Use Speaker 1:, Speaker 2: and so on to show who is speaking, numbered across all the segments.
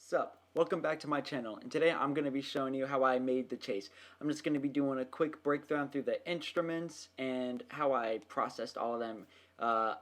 Speaker 1: Sup? Welcome back to my channel, and today I'm going to be showing you how I made the chase. I'm just going to be doing a quick breakdown through the instruments and how I processed all of them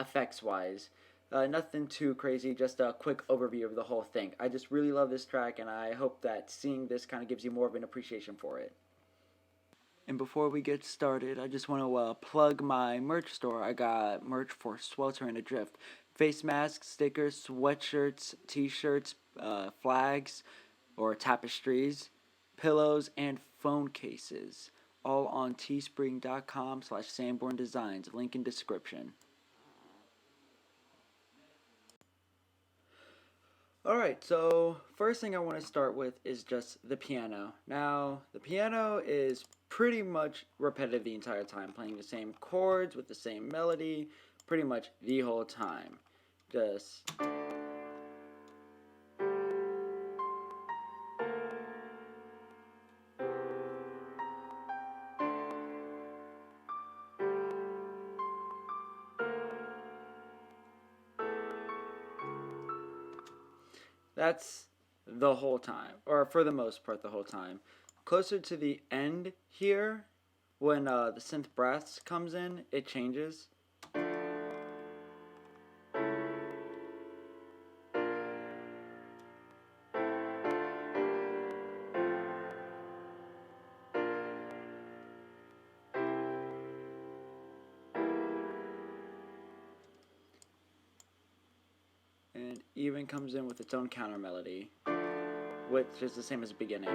Speaker 1: effects wise. Nothing too crazy, just a quick overview of the whole thing. I just really love this track, and I hope that seeing this kind of gives you more of an appreciation for it. And before we get started, I just want to plug my merch store. I got merch for Swelter and Adrift. Face masks, stickers, sweatshirts, t-shirts, flags or tapestries, pillows, and phone cases. All on teespring.com/Sanborn Designs. Link in description. Alright, so first thing I want to start with is just the piano. Now, the piano is pretty much repetitive the entire time, playing the same chords with the same melody pretty much the whole time. Just... that's the whole time, or for the most part the whole time. Closer to the end here, when the synth brass comes in, it changes. And even comes in with its own counter melody, which is the same as the beginning.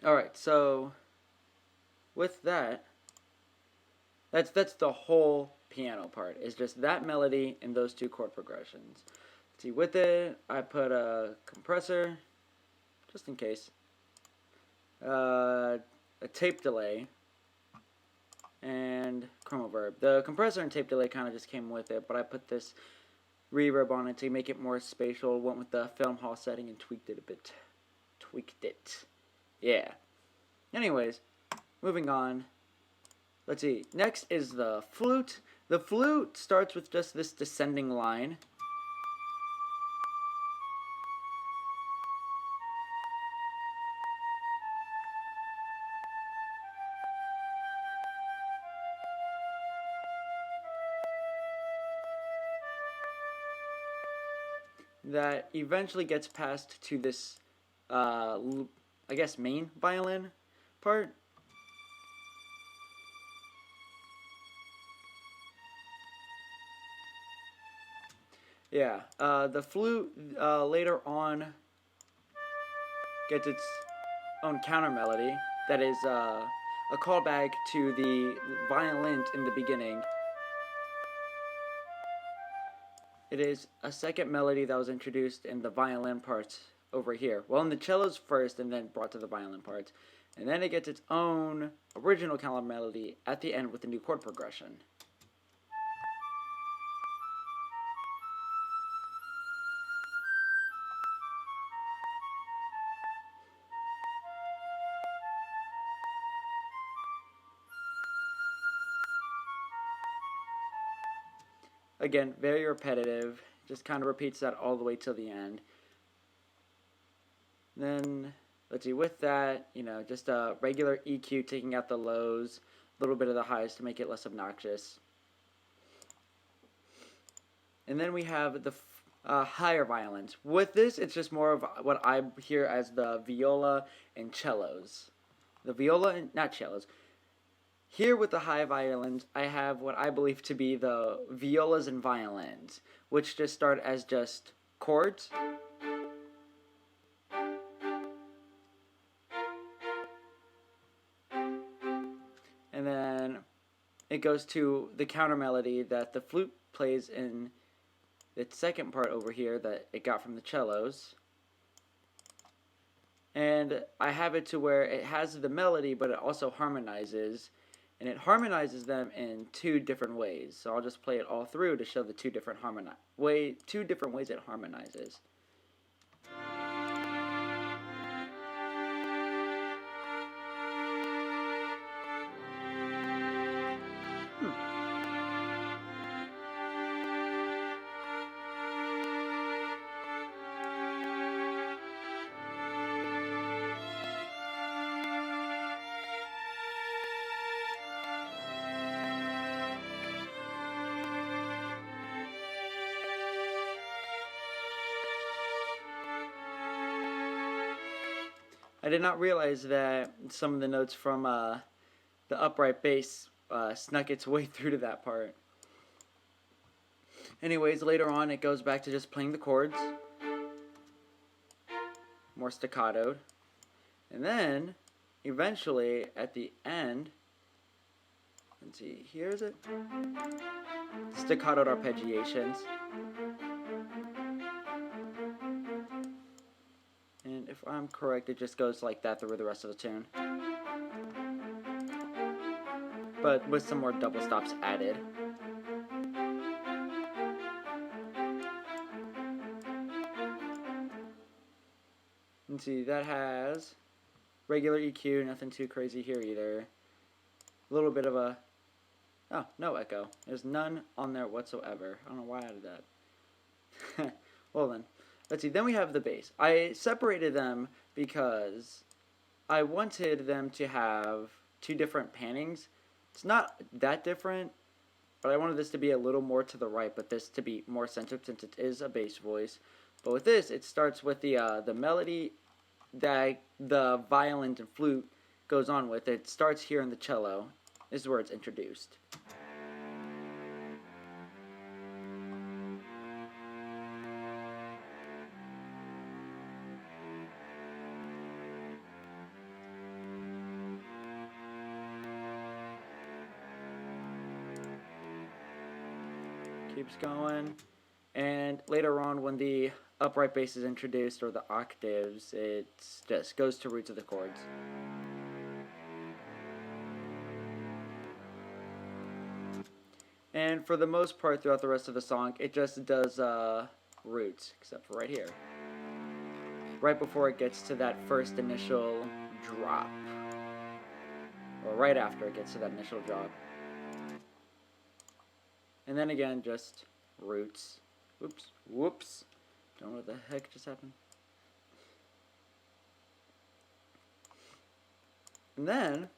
Speaker 1: Alright, so with that's the whole piano part. It's just that melody and those two chord progressions. See, with it, I put a compressor, just in case, a tape delay, and chroma reverb. The compressor and tape delay kind of just came with it, but I put this reverb on it to make it more spatial. Went with the film hall setting and tweaked it a bit. Yeah. Anyways, moving on. Let's see. Next is the flute. The flute starts with just this descending line. That eventually gets passed to this, I guess, main violin part. Yeah, the flute later on gets its own counter melody that is a callback to the violin in the beginning. It is a second melody that was introduced in the violin parts over here. Well, in the cellos first and then brought to the violin parts. And then it gets its own original counter melody at the end with the new chord progression. Again, very repetitive, just kind of repeats that all the way till the end. Then, let's see, with that, just a regular EQ taking out the lows, a little bit of the highs to make it less obnoxious. And then we have the higher violins. With this, it's just more of what I hear as the viola and cellos. The viola and, not cellos. Here with the high violins, I have what I believe to be the violas and violins, which just start as just chords. And then it goes to the counter melody that the flute plays in its second part over here that it got from the cellos. And I have it to where it has the melody, but it also harmonizes. And it harmonizes them in two different ways. So I'll just play it all through to show the two different ways it harmonizes. I did not realize that some of the notes from the upright bass snuck its way through to that part. Anyways, later on it goes back to just playing the chords, more staccatoed, and then eventually at the end, let's see, here is it, staccatoed arpeggiations. And if I'm correct, it just goes like that through the rest of the tune, but with some more double stops added. And see, that has regular EQ, nothing too crazy here either. A little bit of a, oh, no echo. There's none on there whatsoever. I don't know why I added that. Well then, let's see, then we have the bass. I separated them because I wanted them to have two different pannings. It's not that different, but I wanted this to be a little more to the right, but this to be more centered since it is a bass voice. But with this, it starts with the melody that the violin and flute goes on with. It starts here in the cello. This is where it's introduced. Keeps going, and later on when the upright bass is introduced, or the octaves, it just goes to roots of the chords. And for the most part throughout the rest of the song, it just does roots, except for right here, right before it gets to that first initial drop, or right after it gets to that initial drop. And then again, just roots. Whoops. Don't know what the heck just happened. And then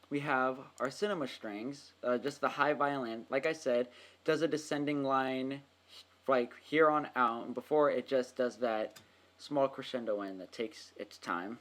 Speaker 1: we have our cinema strings, just the high violin. Like I said, does a descending line like here on out, and before it just does that small crescendo in that takes its time.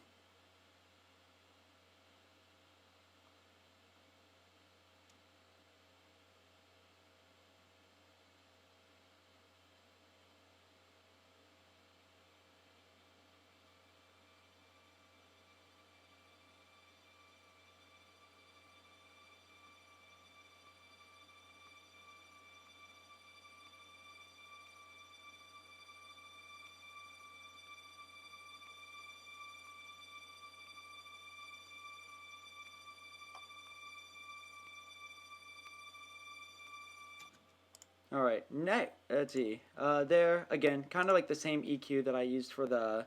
Speaker 1: Alright, next, let's see. There, again, kind of like the same EQ that I used for the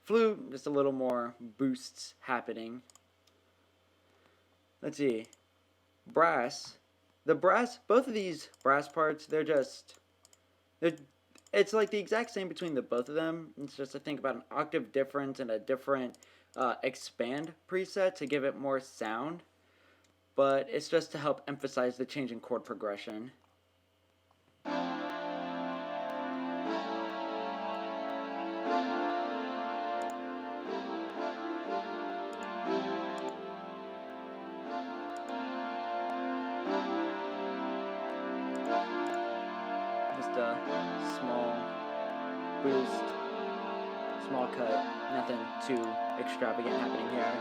Speaker 1: flute, just a little more boosts happening. Let's see. Brass. The brass, both of these brass parts, it's like the exact same between the both of them. It's just, I think, about an octave difference and a different expand preset to give it more sound. But it's just to help emphasize the change in chord progression. Just a small boost, small cut, nothing too extravagant happening here.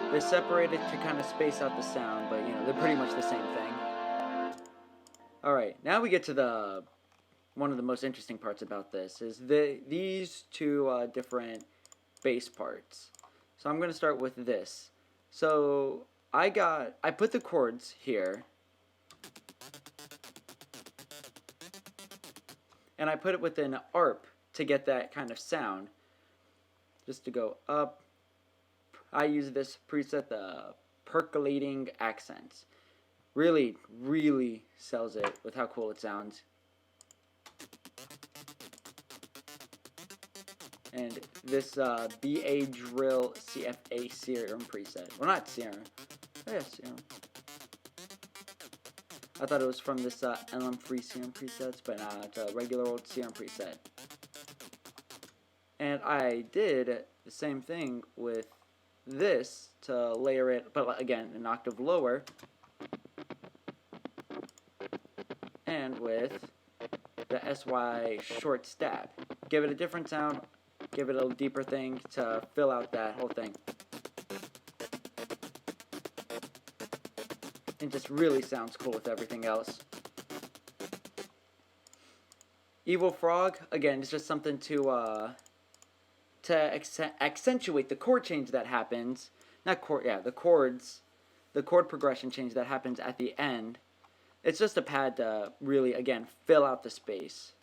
Speaker 1: They're separated to kind of space out the sound, but you know, they're pretty much the same thing. Alright, now we get to one of the most interesting parts about this, is these two different bass parts. So I'm going to start with this. So I put the chords here, and I put it with an arp to get that kind of sound, just to go up. I use this preset, the percolating accents. Really, really sells it with how cool it sounds. And this BA Drill CFA Serum preset. Well, not Serum. Oh, yeah, Serum. I thought it was from this LM Free Serum presets, but nah, it's a regular old Serum preset. And I did the same thing with this to layer it, but again, an octave lower, and with the SY short stab. Give it a different sound, give it a deeper thing to fill out that whole thing. It just really sounds cool with everything else. Evil Frog, again, it's just something to accentuate the chord change that happens. Not chord, yeah, the chord progression change that happens at the end. It's just a pad to really, again, fill out the space.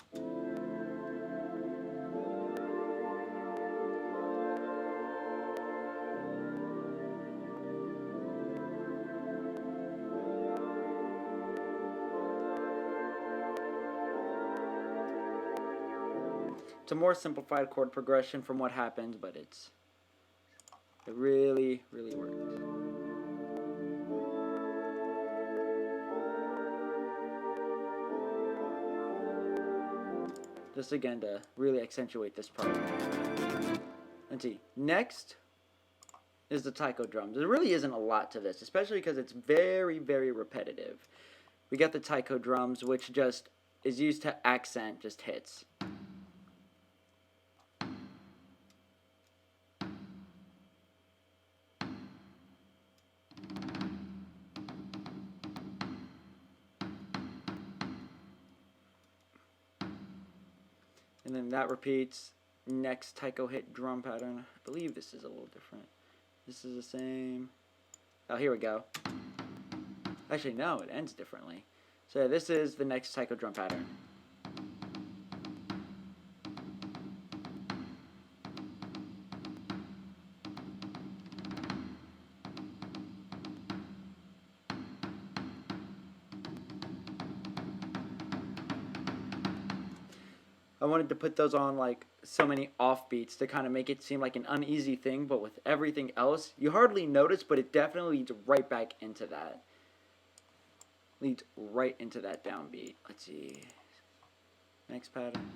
Speaker 1: It's a more simplified chord progression from what happens, but it really, really works. Just again to really accentuate this part. Let's see. Next is the taiko drums. There really isn't a lot to this, especially because it's very, very repetitive. We got the taiko drums, which just is used to accent just hits. And then that repeats. Next taiko hit drum pattern. I believe this is a little different. This is the same. Oh, here we go. Actually, no, it ends differently. So this is the next taiko drum pattern. I wanted to put those on like so many offbeats to kind of make it seem like an uneasy thing, but with everything else, you hardly notice, but it definitely leads right back into that. Leads right into that downbeat. Let's see. Next pattern.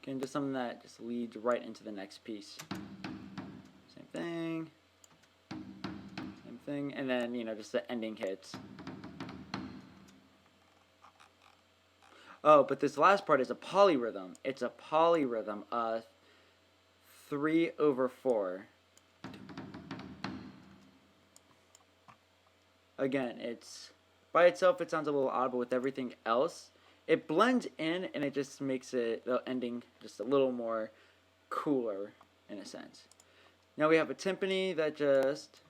Speaker 1: Again, just something that just leads right into the next piece. Same thing. Thing, and then, you know, just the ending hits. Oh, but this last part is a polyrhythm. It's a polyrhythm, 3/4. Again, it's by itself it sounds a little odd, but with everything else, it blends in and it just makes it, the ending just a little more cooler in a sense. Now we have a timpani that just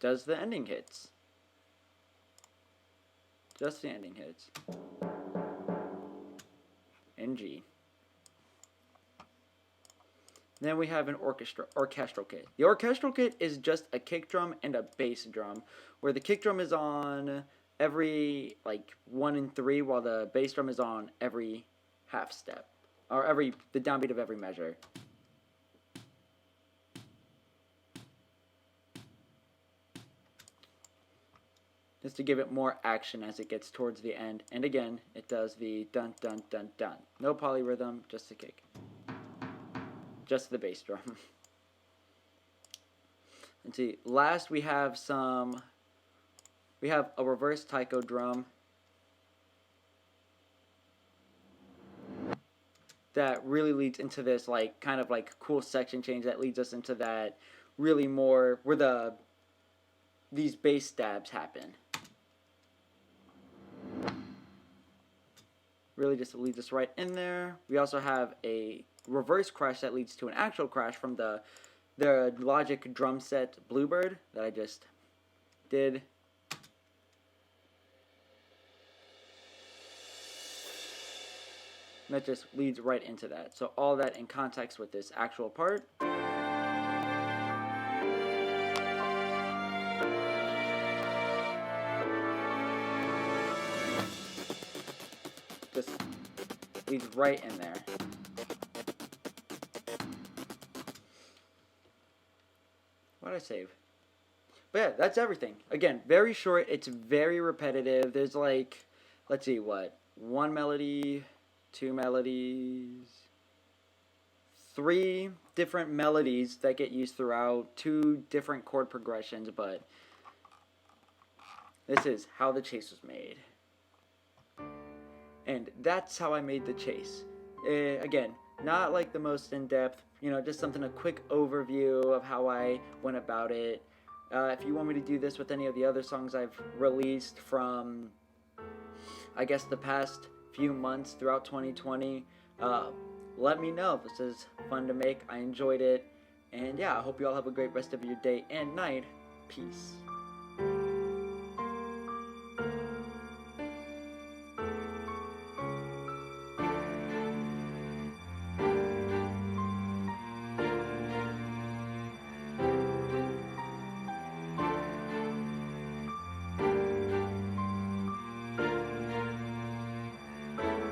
Speaker 1: does the ending hits. Just the ending hits. In G. Then we have an orchestral kit. The orchestral kit is just a kick drum and a bass drum, where the kick drum is on every like 1 and 3, while the bass drum is on every half step, or the downbeat of every measure. Just to give it more action as it gets towards the end. And again, it does the dun dun dun dun. No polyrhythm, just the kick. Just the bass drum. Let's see. Last we have a reverse taiko drum that really leads into this like kind of like cool section change that leads us into that really more where these bass stabs happen. Really just leads us right in there. We also have a reverse crash that leads to an actual crash from the Logic drum set Bluebird that I just did. And that just leads right into that. So all that in context with this actual part. Just leads right in there. What did I save? But yeah, that's everything. Again, very short. It's very repetitive. There's like, let's see what. one melody, two melodies, three different melodies that get used throughout, two different chord progressions, but this is how the chase was made. And that's how I made the chase. Again, not like the most in-depth, just something, a quick overview of how I went about it. If you want me to do this with any of the other songs I've released from, I guess, the past few months throughout 2020, let me know. This is fun to make. I enjoyed it. And yeah, I hope you all have a great rest of your day and night. Peace.